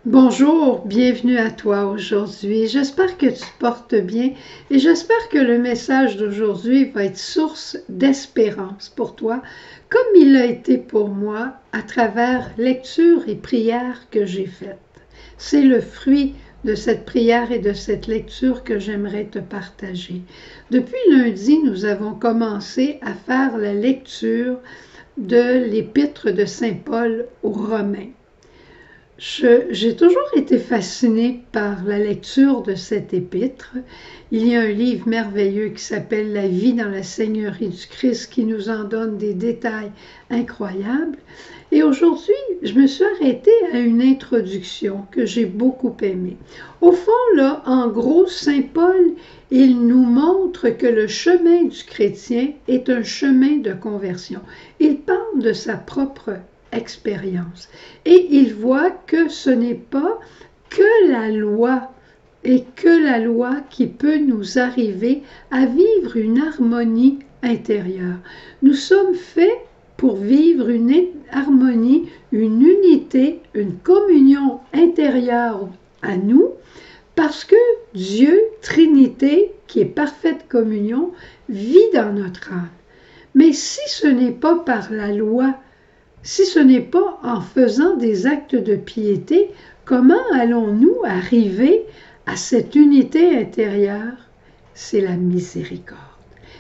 Bonjour, bienvenue à toi aujourd'hui. J'espère que tu portes bien et j'espère que le message d'aujourd'hui va être source d'espérance pour toi, comme il l'a été pour moi à travers lecture et prière que j'ai faites. C'est le fruit de cette prière et de cette lecture que j'aimerais te partager. Depuis lundi, nous avons commencé à faire la lecture de l'épître de Saint Paul aux Romains. J'ai toujours été fascinée par la lecture de cet épître. Il y a un livre merveilleux qui s'appelle La vie dans la Seigneurie du Christ qui nous en donne des détails incroyables. Et aujourd'hui, je me suis arrêtée à une introduction que j'ai beaucoup aimée. Au fond, là, en gros, Saint Paul, il nous montre que le chemin du chrétien est un chemin de conversion. Il parle de sa propre expérience. Et il voit que ce n'est pas que la loi et que la loi qui peut nous arriver à vivre une harmonie intérieure. Nous sommes faits pour vivre une harmonie, une unité, une communion intérieure à nous, parce que Dieu, Trinité, qui est parfaite communion, vit dans notre âme. Mais si ce n'est pas par la loi, si ce n'est pas en faisant des actes de piété, comment allons-nous arriver à cette unité intérieure? C'est la miséricorde.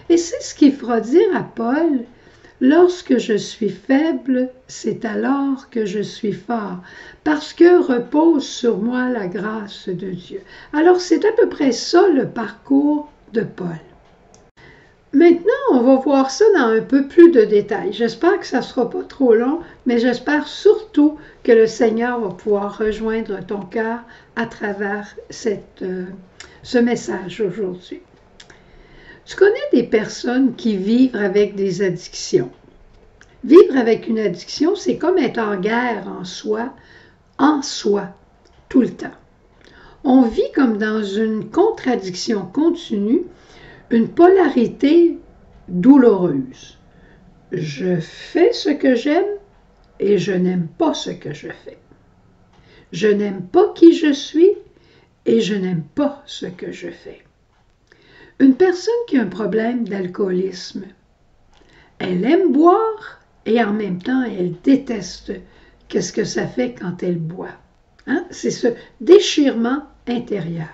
Et c'est ce qu'il fera dire à Paul, « Lorsque je suis faible, c'est alors que je suis fort, parce que repose sur moi la grâce de Dieu. » Alors c'est à peu près ça le parcours de Paul. Maintenant, on va voir ça dans un peu plus de détails. J'espère que ça ne sera pas trop long, mais j'espère surtout que le Seigneur va pouvoir rejoindre ton cœur à travers ce message aujourd'hui. Tu connais des personnes qui vivent avec des addictions. Vivre avec une addiction, c'est comme être en guerre en soi, tout le temps. On vit comme dans une contradiction continue, une polarité douloureuse. Je fais ce que j'aime et je n'aime pas ce que je fais. Je n'aime pas qui je suis et je n'aime pas ce que je fais. Une personne qui a un problème d'alcoolisme, elle aime boire et en même temps elle déteste qu'est-ce que ça fait quand elle boit. Hein? C'est ce déchirement intérieur.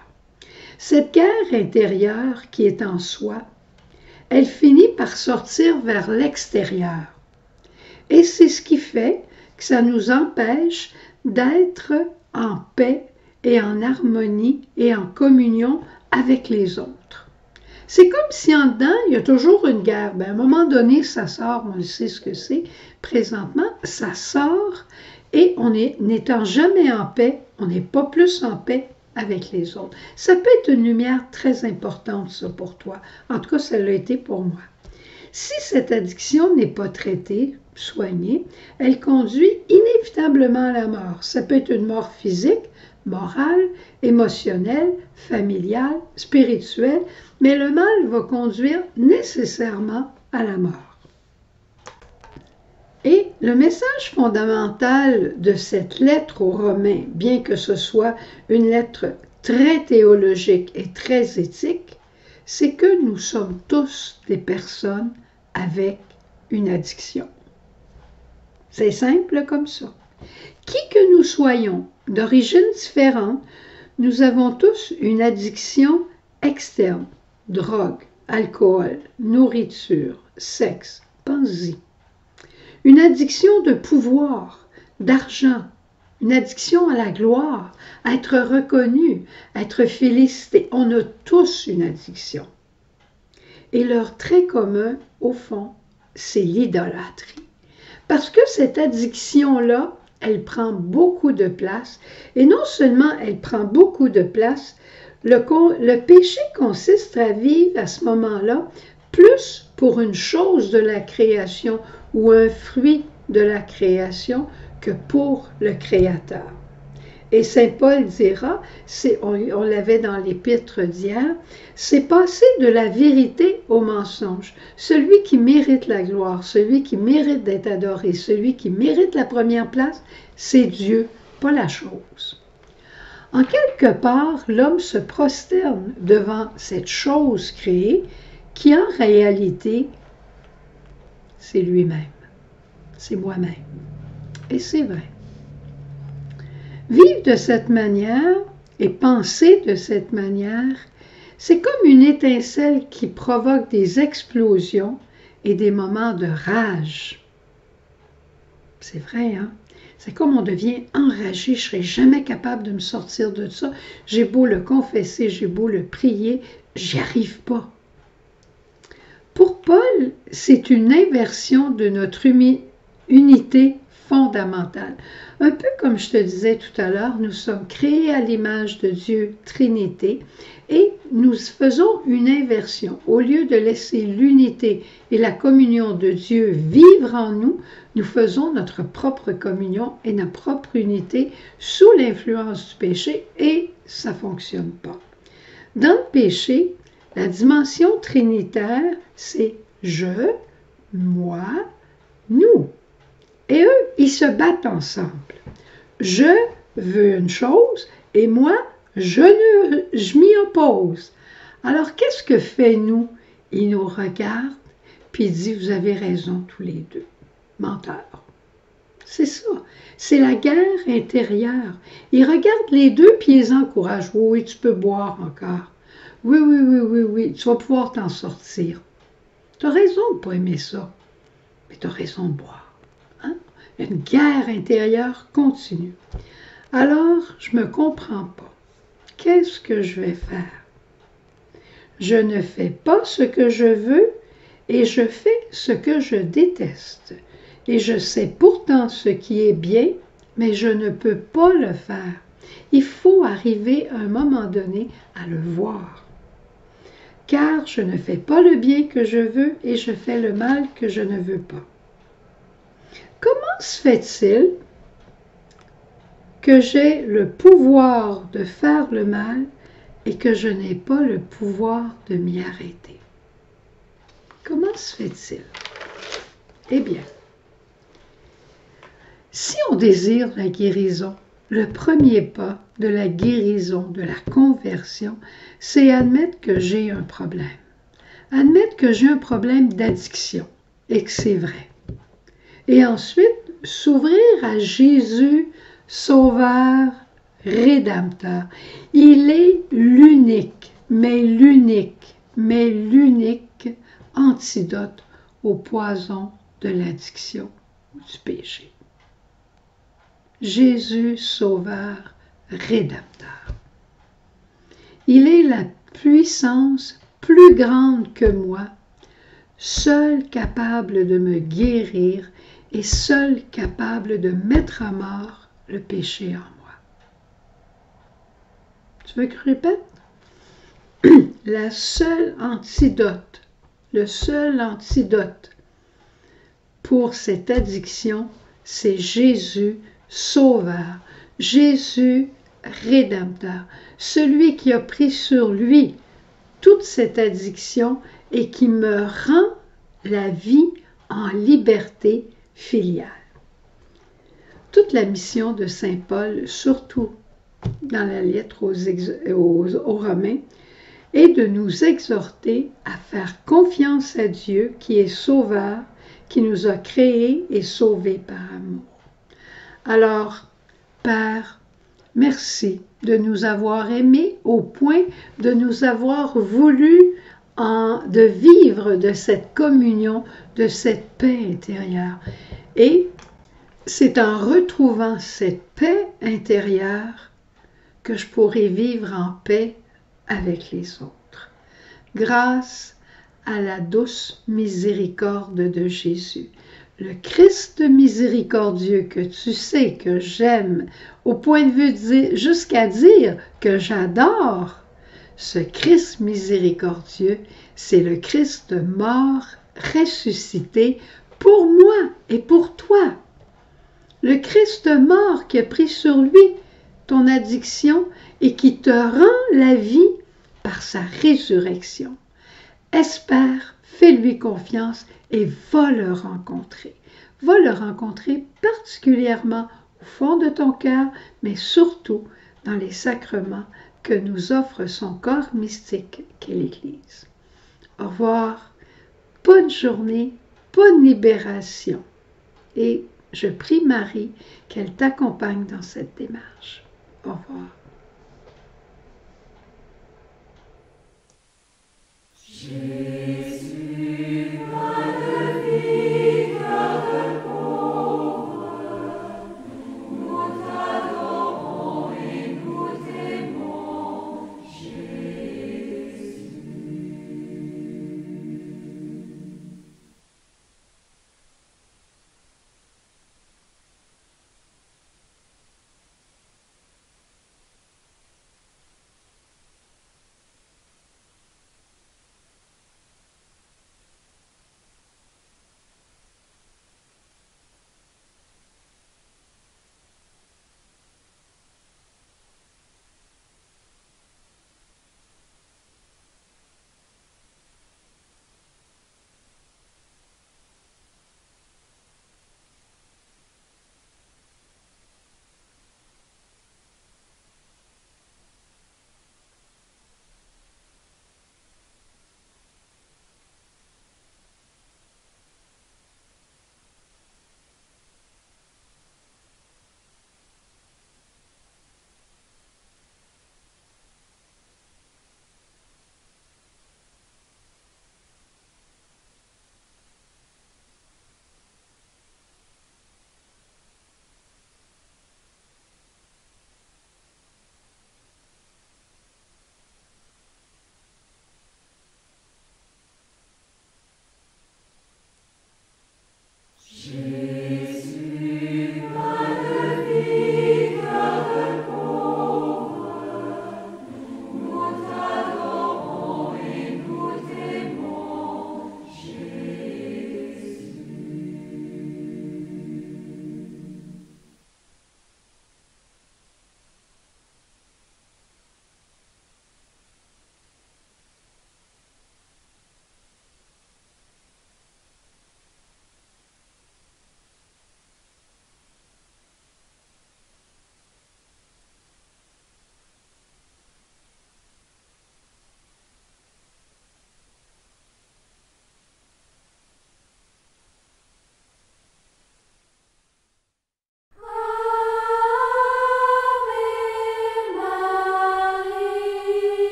Cette guerre intérieure qui est en soi, elle finit par sortir vers l'extérieur. Et c'est ce qui fait que ça nous empêche d'être en paix et en harmonie et en communion avec les autres. C'est comme si en dedans, il y a toujours une guerre. À un moment donné, ça sort, on sait ce que c'est. Présentement, ça sort et n'étant jamais en paix, on n'est pas plus en paix avec les autres. Ça peut être une lumière très importante, ça, pour toi. En tout cas, ça l'a été pour moi. Si cette addiction n'est pas traitée, soignée, elle conduit inévitablement à la mort. Ça peut être une mort physique, morale, émotionnelle, familiale, spirituelle, mais le mal va conduire nécessairement à la mort. Et le message fondamental de cette lettre aux Romains, bien que ce soit une lettre très théologique et très éthique, c'est que nous sommes tous des personnes avec une addiction. C'est simple comme ça. Qui que nous soyons, d'origine différente, nous avons tous une addiction externe. Drogue, alcool, nourriture, sexe, pense-y. Une addiction de pouvoir, d'argent, une addiction à la gloire, à être reconnu, à être félicité. On a tous une addiction. Et leur trait commun, au fond, c'est l'idolâtrie. Parce que cette addiction-là, elle prend beaucoup de place. Et non seulement elle prend beaucoup de place, le péché consiste à vivre à ce moment-là plus pour une chose de la création ou un fruit de la création que pour le Créateur. Et Saint Paul dira, on l'avait dans l'épître d'hier, c'est passer de la vérité au mensonge. Celui qui mérite la gloire, celui qui mérite d'être adoré, celui qui mérite la première place, c'est Dieu, pas la chose. En quelque part, l'homme se prosterne devant cette chose créée qui en réalité, c'est lui-même, c'est moi-même. Et c'est vrai. Vivre de cette manière et penser de cette manière, c'est comme une étincelle qui provoque des explosions et des moments de rage. C'est vrai, hein? C'est comme on devient enragé, je ne serai jamais capable de me sortir de ça. J'ai beau le confesser, j'ai beau le prier, j'y arrive pas. Pour Paul, c'est une inversion de notre unité fondamentale. Un peu comme je te disais tout à l'heure, nous sommes créés à l'image de Dieu Trinité et nous faisons une inversion. Au lieu de laisser l'unité et la communion de Dieu vivre en nous, nous faisons notre propre communion et notre propre unité sous l'influence du péché et ça ne fonctionne pas. Dans le péché, la dimension trinitaire, c'est je, moi, nous. Et eux, ils se battent ensemble. Je veux une chose et moi, je m'y oppose. Alors, qu'est-ce que fait nous? Il nous regarde, puis il dit, vous avez raison tous les deux. Menteurs. C'est ça. C'est la guerre intérieure. Il regarde les deux, puis ils encouragent. Oui, tu peux boire encore. Oui, tu vas pouvoir t'en sortir. Tu as raison de ne pas aimer ça, mais tu as raison de boire. Hein? Une guerre intérieure continue. Alors, je ne me comprends pas. Qu'est-ce que je vais faire? Je ne fais pas ce que je veux et je fais ce que je déteste. Et je sais pourtant ce qui est bien, mais je ne peux pas le faire. Il faut arriver à un moment donné à le voir. Car je ne fais pas le bien que je veux et je fais le mal que je ne veux pas. Comment se fait-il que j'ai le pouvoir de faire le mal et que je n'ai pas le pouvoir de m'y arrêter? Comment se fait-il? Eh bien, si on désire la guérison, le premier pas de la guérison, de la conversion, c'est admettre que j'ai un problème. Admettre que j'ai un problème d'addiction et que c'est vrai. Et ensuite, s'ouvrir à Jésus, Sauveur, Rédempteur. Il est l'unique antidote au poison de l'addiction ou du péché. Jésus, Sauveur, Rédempteur. Il est la puissance plus grande que moi, seul capable de me guérir et seul capable de mettre à mort le péché en moi. Tu veux que je répète? Le seul antidote pour cette addiction, c'est Jésus, Sauveur, Jésus, Rédempteur, celui qui a pris sur lui toute cette addiction et qui me rend la vie en liberté filiale. Toute la mission de Saint Paul, surtout dans la lettre aux Romains, est de nous exhorter à faire confiance à Dieu qui est Sauveur, qui nous a créés et sauvés par amour. Alors, Père, merci de nous avoir aimés au point de nous avoir voulu de vivre de cette communion, de cette paix intérieure. Et c'est en retrouvant cette paix intérieure que je pourrai vivre en paix avec les autres. Grâce à la douce miséricorde de Jésus. Le Christ miséricordieux que tu sais que j'aime au point de vue jusqu'à dire que j'adore, ce Christ miséricordieux, c'est le Christ mort, ressuscité pour moi et pour toi. Le Christ mort qui a pris sur lui ton addiction et qui te rend la vie par sa résurrection. Espère, fais-lui confiance et va le rencontrer. Va le rencontrer particulièrement au fond de ton cœur, mais surtout dans les sacrements que nous offre son corps mystique qu'est l'Église. Au revoir, bonne journée, bonne libération. Et je prie Marie qu'elle t'accompagne dans cette démarche. Au revoir. Jésus,